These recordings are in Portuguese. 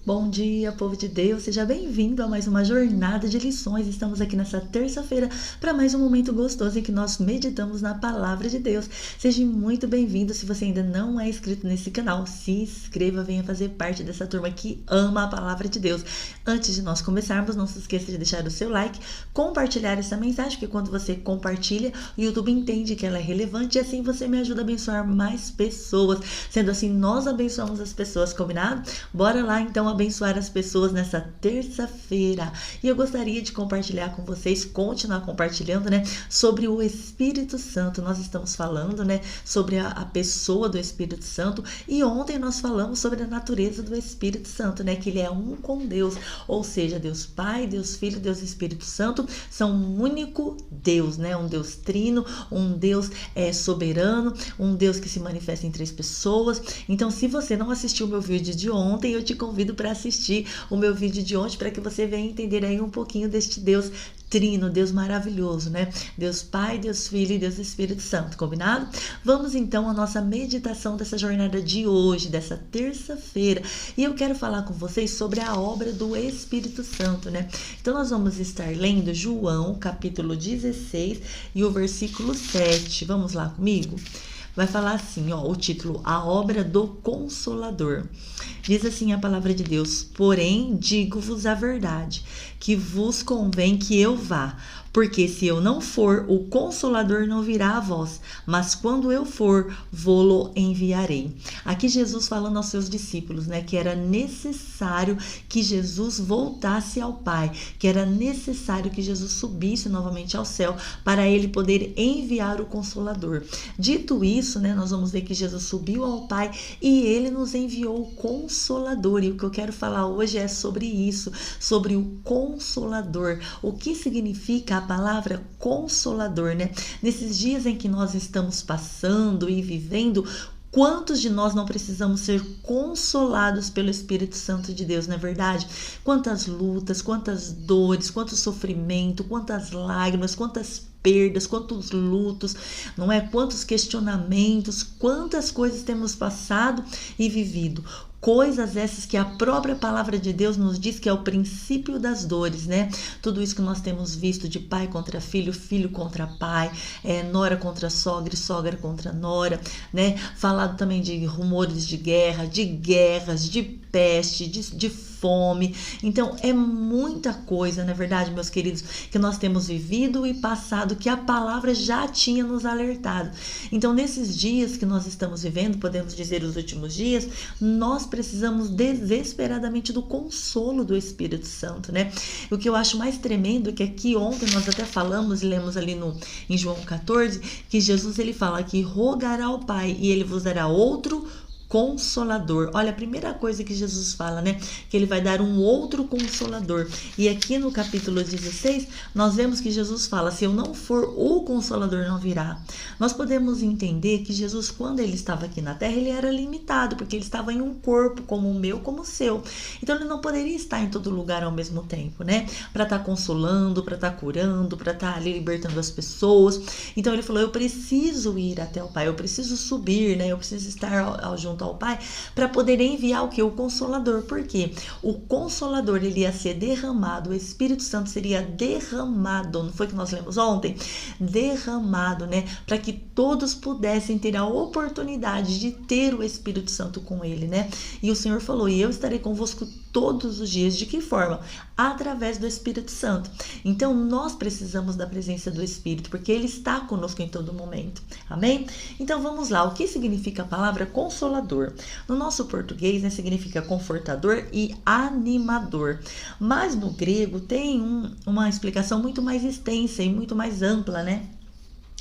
Bom dia, povo de Deus, seja bem-vindo a mais uma jornada de lições. Estamos aqui nessa terça-feira para mais um momento gostoso em que nós meditamos na palavra de Deus. Seja muito bem-vindo. Se você ainda não é inscrito nesse canal, se inscreva, venha fazer parte dessa turma que ama a palavra de Deus. Antes de nós começarmos, não se esqueça de deixar o seu like, compartilhar essa mensagem, que quando você compartilha, o YouTube entende que ela é relevante e assim você me ajuda a abençoar mais pessoas. Sendo assim, nós abençoamos as pessoas, combinado? Bora lá então abençoar as pessoas nessa terça-feira. E eu gostaria de compartilhar com vocês, continuar compartilhando, né, sobre o Espírito Santo. Nós estamos falando, né, sobre a pessoa do Espírito Santo, e ontem nós falamos sobre a natureza do Espírito Santo, né, que ele é um com Deus, ou seja, Deus Pai, Deus Filho, Deus Espírito Santo são um único Deus, né, um Deus trino, um Deus soberano, um Deus que se manifesta em três pessoas. Então, se você não assistiu o meu vídeo de ontem, eu te convido para assistir o meu vídeo de ontem para que você venha entender aí um pouquinho deste Deus trino, Deus maravilhoso, né? Deus Pai, Deus Filho e Deus Espírito Santo, combinado? Vamos então à nossa meditação dessa jornada de hoje, dessa terça-feira. E eu quero falar com vocês sobre a obra do Espírito Santo, né? Então nós vamos estar lendo João, capítulo 16 e o versículo 7. Vamos lá comigo? Vai falar assim, ó, o título, A Obra do Consolador. Diz assim a palavra de Deus: porém, digo-vos a verdade, que vos convém que eu vá, porque se eu não for, o Consolador não virá a vós, mas quando eu for, vô-lo enviarei. Aqui Jesus falando aos seus discípulos, né, que era necessário que Jesus voltasse ao Pai, que era necessário que Jesus subisse novamente ao céu para ele poder enviar o Consolador. Dito isso, né, nós vamos ver que Jesus subiu ao Pai e ele nos enviou o Consolador. E o que eu quero falar hoje é sobre isso, sobre o Consolador. O que significa a palavra Consolador, né? Nesses dias em que nós estamos passando e vivendo, quantos de nós não precisamos ser consolados pelo Espírito Santo de Deus, não é verdade? Quantas lutas, quantas dores, quanto sofrimento, quantas lágrimas, quantas perdas, quantos lutos, não é? Quantos questionamentos, quantas coisas temos passado e vivido. Coisas essas que a própria palavra de Deus nos diz que é o princípio das dores, né? Tudo isso que nós temos visto de pai contra filho, filho contra pai, nora contra sogra e sogra contra nora, né? Falado também de rumores de guerra, de guerras, de peste, de fome. Então é muita coisa, não é verdade, meus queridos, que nós temos vivido e passado, que a palavra já tinha nos alertado. Então nesses dias que nós estamos vivendo, podemos dizer os últimos dias, nós precisamos desesperadamente do consolo do Espírito Santo, né? O que eu acho mais tremendo é que aqui ontem nós até falamos e lemos ali em João 14, que Jesus ele fala que rogará ao Pai e ele vos dará outro Consolador. Olha, a primeira coisa que Jesus fala, né? Que ele vai dar um outro Consolador. E aqui no capítulo 16, nós vemos que Jesus fala: se eu não for, o Consolador não virá. Nós podemos entender que Jesus, quando ele estava aqui na terra, ele era limitado, porque ele estava em um corpo como o meu, como o seu. Então ele não poderia estar em todo lugar ao mesmo tempo, né? Para estar consolando, para estar curando, para estar ali libertando as pessoas. Então ele falou: eu preciso ir até o Pai, eu preciso subir, né? Eu preciso estar junto ao Pai para poder enviar o que? O Consolador. Por quê? O Consolador ele ia ser derramado, o Espírito Santo seria derramado, não foi que nós lemos ontem? Derramado, né? Para que todos pudessem ter a oportunidade de ter o Espírito Santo com ele, né? E o Senhor falou: e eu estarei convosco todos os dias. De que forma? Através do Espírito Santo. Então nós precisamos da presença do Espírito, porque ele está conosco em todo momento. Amém? Então vamos lá. O que significa a palavra Consolador? No nosso português, né, significa confortador e animador. Mas no grego tem uma explicação muito mais extensa e muito mais ampla, né?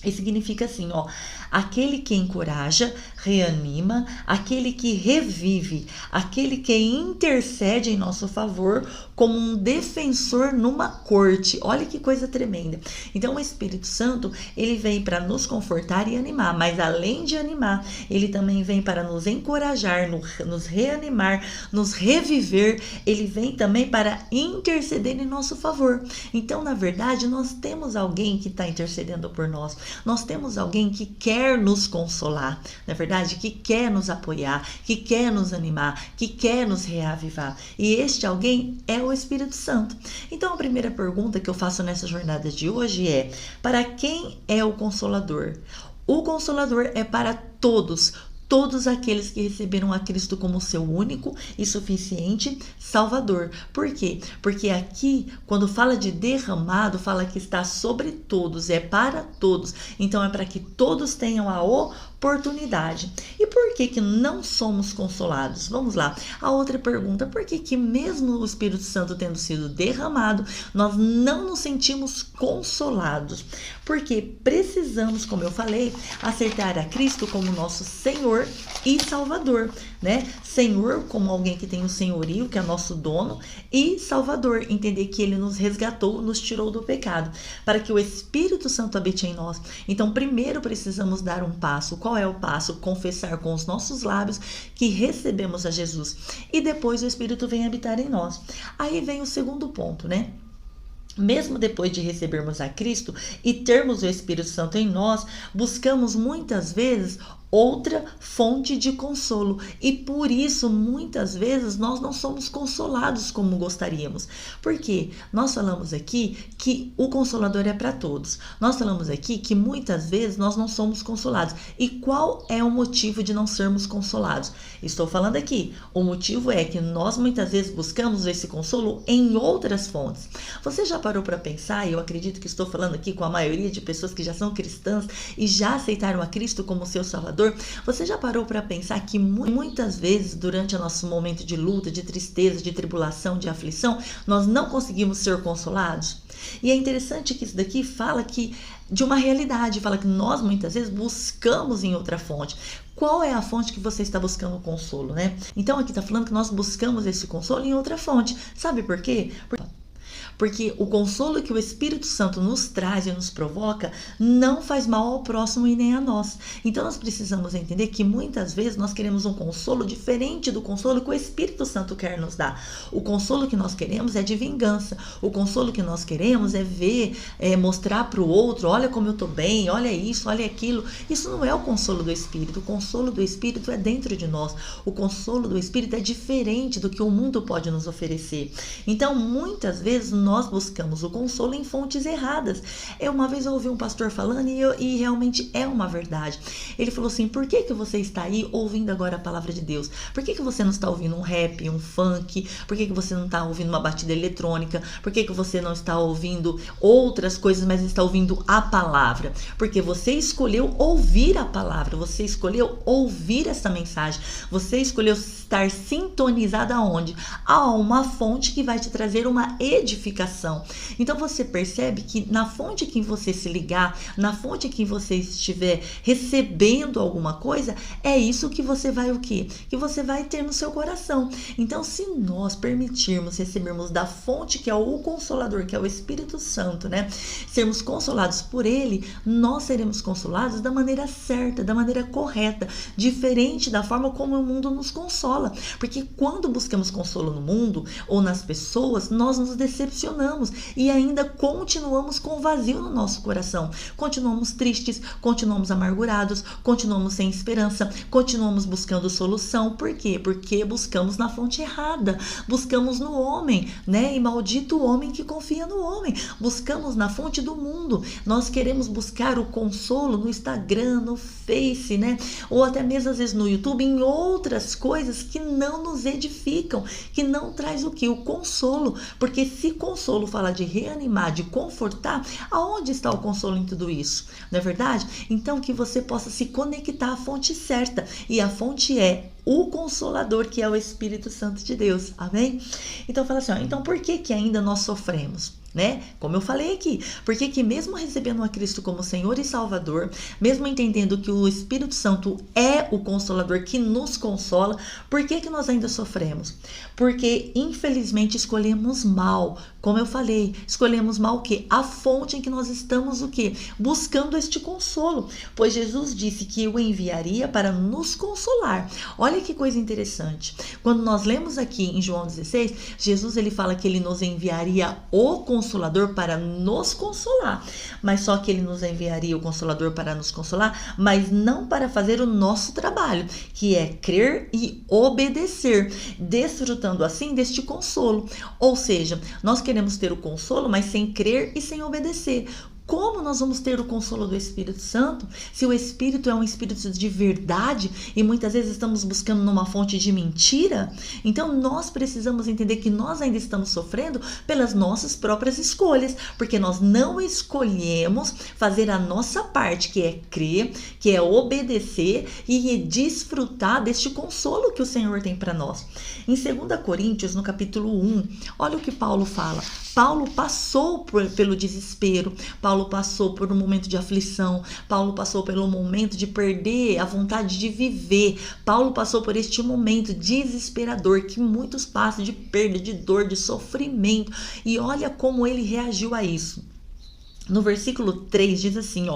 E significa assim, ó, aquele que encoraja, reanima, aquele que revive, aquele que intercede em nosso favor como um defensor numa corte. Olha que coisa tremenda. Então o Espírito Santo, ele vem para nos confortar e animar, mas além de animar, ele também vem para nos encorajar, nos reanimar, nos reviver. Ele vem também para interceder em nosso favor. Então, na verdade, nós temos alguém que está intercedendo por nós. Nós temos alguém que quer nos consolar, não é verdade? Que quer nos apoiar, que quer nos animar, que quer nos reavivar. E este alguém é o Espírito Santo. Então a primeira pergunta que eu faço nessa jornada de hoje é: para quem é o Consolador? O Consolador é para todos aqueles que receberam a Cristo como seu único e suficiente Salvador. Por quê? Porque aqui, quando fala de derramado, fala que está sobre todos, é para todos. Então é para que todos tenham a oportunidade. E por que não somos consolados? Vamos lá. A outra pergunta: por que mesmo o Espírito Santo tendo sido derramado, nós não nos sentimos consolados? Porque precisamos, como eu falei, aceitar a Cristo como nosso Senhor e Salvador, né? Senhor como alguém que tem o senhorio, que é nosso dono, e Salvador, entender que ele nos resgatou, nos tirou do pecado, para que o Espírito Santo habite em nós. Então, primeiro precisamos dar um passo. Qual é o passo? Confessar com os nossos lábios que recebemos a Jesus. E depois o Espírito vem habitar em nós. Aí vem o segundo ponto, né? Mesmo depois de recebermos a Cristo e termos o Espírito Santo em nós, buscamos muitas vezes outra fonte de consolo, e por isso muitas vezes nós não somos consolados como gostaríamos. Porque nós falamos aqui que o Consolador é para todos. Nós falamos aqui que muitas vezes nós não somos consolados. E qual é o motivo de não sermos consolados? Estou falando aqui, o motivo é que nós muitas vezes buscamos esse consolo em outras fontes. Você já parou para pensar, e eu acredito que estou falando aqui com a maioria de pessoas que já são cristãs e já aceitaram a Cristo como seu Salvador? Você já parou para pensar que muitas vezes durante o nosso momento de luta, de tristeza, de tribulação, de aflição, nós não conseguimos ser consolados? E é interessante que isso daqui fala que de uma realidade, fala que nós muitas vezes buscamos em outra fonte. Qual é a fonte que você está buscando consolo, né? Então aqui está falando que nós buscamos esse consolo em outra fonte. Sabe por quê? Porque o consolo que o Espírito Santo nos traz e nos provoca não faz mal ao próximo e nem a nós. Então nós precisamos entender que muitas vezes nós queremos um consolo diferente do consolo que o Espírito Santo quer nos dar. O consolo que nós queremos é de vingança. O consolo que nós queremos é ver, mostrar para o outro: olha como eu estou bem, olha isso, olha aquilo. Isso não é o consolo do Espírito. O consolo do Espírito é dentro de nós. O consolo do Espírito é diferente do que o mundo pode nos oferecer. Então muitas vezes nós buscamos o consolo em fontes erradas. Uma vez eu ouvi um pastor falando e realmente é uma verdade. Ele falou assim: por que você está aí ouvindo agora a palavra de Deus? Por que você não está ouvindo um rap, um funk? Por que você não está ouvindo uma batida eletrônica? Por que você não está ouvindo outras coisas, mas está ouvindo a palavra? Porque você escolheu ouvir a palavra, você escolheu ouvir essa mensagem, você escolheu estar sintonizado aonde? A uma fonte que vai te trazer uma edificação. Então você percebe que na fonte que você se ligar, na fonte que você estiver recebendo alguma coisa, é isso que você vai o quê? Que você vai ter no seu coração. Então se nós permitirmos recebermos da fonte que é o Consolador, que é o Espírito Santo, né? Sermos consolados por ele, nós seremos consolados da maneira certa, da maneira correta, diferente da forma como o mundo nos consola. Porque quando buscamos consolo no mundo ou nas pessoas, nós nos decepcionamos e ainda continuamos com vazio no nosso coração. Continuamos tristes, continuamos amargurados, continuamos sem esperança, continuamos buscando solução. Por quê? Porque buscamos na fonte errada, buscamos no homem, né? E maldito o homem que confia no homem. Buscamos na fonte do mundo. Nós queremos buscar o consolo no Instagram, no Face, né? Ou até mesmo às vezes no YouTube, em outras coisas que não nos edificam, que não traz o que? O consolo. Porque se consolo fala de reanimar, de confortar, aonde está o consolo em tudo isso? Não é verdade? Então que você possa se conectar à fonte certa, e a fonte é o Consolador, que é o Espírito Santo de Deus. Amém? Então fala assim, então por que ainda nós sofremos? Né? Como eu falei aqui, porque que mesmo recebendo a Cristo como Senhor e Salvador, mesmo entendendo que o Espírito Santo é o Consolador que nos consola, por que nós ainda sofremos? Porque infelizmente escolhemos mal. Como eu falei, escolhemos mal o quê? A fonte em que nós estamos o quê? Buscando este consolo. Pois Jesus disse que o enviaria para nos consolar. Olha que coisa interessante. Quando nós lemos aqui em João 16, Jesus ele fala que ele nos enviaria o Consolador Consolador para nos consolar. Mas só que ele nos enviaria o Consolador para nos consolar, mas não para fazer o nosso trabalho, que é crer e obedecer, desfrutando assim deste consolo. Ou seja, nós queremos ter o consolo, mas sem crer e sem obedecer. Como nós vamos ter o consolo do Espírito Santo se o Espírito é um Espírito de verdade e muitas vezes estamos buscando numa fonte de mentira? Então nós precisamos entender que nós ainda estamos sofrendo pelas nossas próprias escolhas, porque nós não escolhemos fazer a nossa parte, que é crer, que é obedecer e desfrutar deste consolo que o Senhor tem para nós. Em 2 Coríntios, no capítulo 1, olha o que Paulo fala. Paulo passou pelo desespero, Paulo passou por um momento de aflição, Paulo passou pelo momento de perder a vontade de viver, Paulo passou por este momento desesperador que muitos passam, de perda, de dor, de sofrimento, e olha como ele reagiu a isso. No versículo 3 diz assim,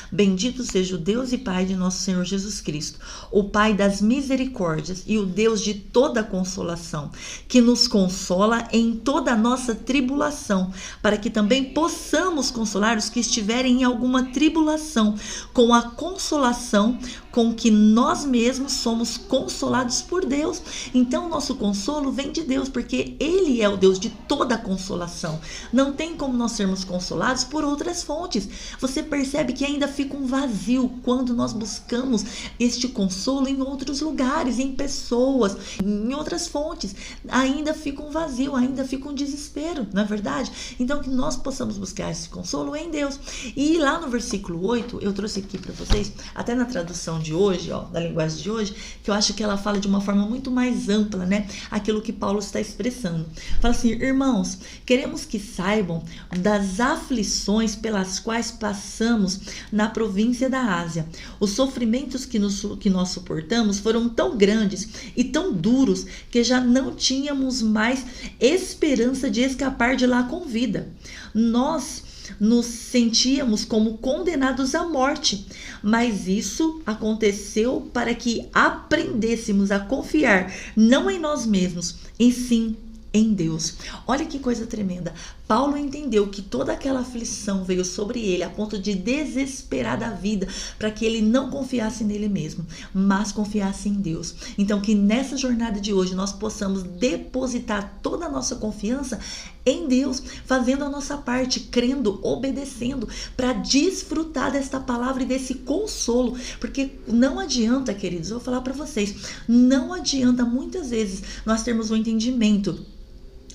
bendito seja o Deus e Pai de nosso Senhor Jesus Cristo, o Pai das misericórdias e o Deus de toda consolação, que nos consola em toda a nossa tribulação, para que também possamos consolar os que estiverem em alguma tribulação, com a consolação com que nós mesmos somos consolados por Deus. Então o nosso consolo vem de Deus, porque Ele é o Deus de toda consolação. Não tem como nós sermos consolados por outras fontes. Você percebe que ainda fica um vazio quando nós buscamos este consolo em outros lugares, em pessoas, em outras fontes. Ainda fica um vazio, ainda fica um desespero, não é verdade? Então que nós possamos buscar esse consolo em Deus. E lá no versículo 8, eu trouxe aqui para vocês, até na tradução de hoje, da linguagem de hoje, que eu acho que ela fala de uma forma muito mais ampla, né? Aquilo que Paulo está expressando. Fala assim, irmãos, queremos que saibam das aflições pelas quais passamos na província da Ásia. Os sofrimentos que nós suportamos foram tão grandes e tão duros que já não tínhamos mais esperança de escapar de lá com vida. Nós nos sentíamos como condenados à morte, mas isso aconteceu para que aprendêssemos a confiar não em nós mesmos, e sim em Deus. Olha que coisa tremenda. Paulo entendeu que toda aquela aflição veio sobre ele a ponto de desesperar da vida, para que ele não confiasse nele mesmo, mas confiasse em Deus. Então que nessa jornada de hoje nós possamos depositar toda a nossa confiança em Deus, fazendo a nossa parte, crendo, obedecendo, para desfrutar desta palavra e desse consolo, porque não adianta, queridos, eu vou falar para vocês, não adianta muitas vezes nós termos um entendimento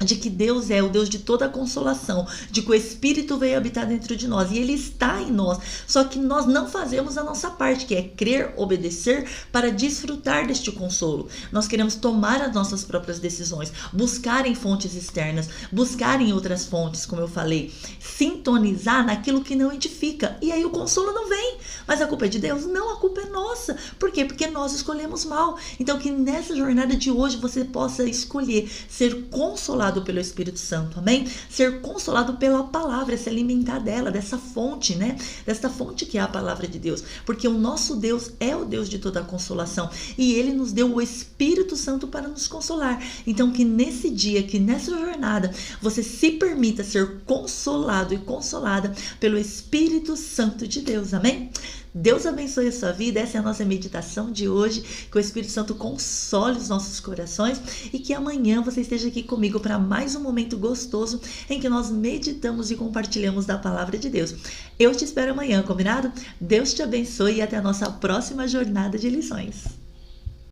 de que Deus é o Deus de toda consolação, de que o Espírito veio habitar dentro de nós e Ele está em nós, só que nós não fazemos a nossa parte, que é crer, obedecer para desfrutar deste consolo. Nós queremos tomar as nossas próprias decisões, buscar em fontes externas, buscar em outras fontes, como eu falei, sintonizar naquilo que não edifica, e aí o consolo não vem. Mas a culpa é de Deus? Não, a culpa é nossa. Por quê? Porque nós escolhemos mal. Então que nessa jornada de hoje você possa escolher ser consolado pelo Espírito Santo, amém? Ser consolado pela palavra, se alimentar dela, dessa fonte, né? Dessa fonte que é a palavra de Deus, porque o nosso Deus é o Deus de toda a consolação e Ele nos deu o Espírito Santo para nos consolar. Então que nesse dia, que nessa jornada, você se permita ser consolado e consolada pelo Espírito Santo de Deus, amém? Deus abençoe a sua vida, essa é a nossa meditação de hoje, que o Espírito Santo console os nossos corações e que amanhã você esteja aqui comigo para mais um momento gostoso em que nós meditamos e compartilhamos da palavra de Deus. Eu te espero amanhã, combinado? Deus te abençoe e até a nossa próxima jornada de lições.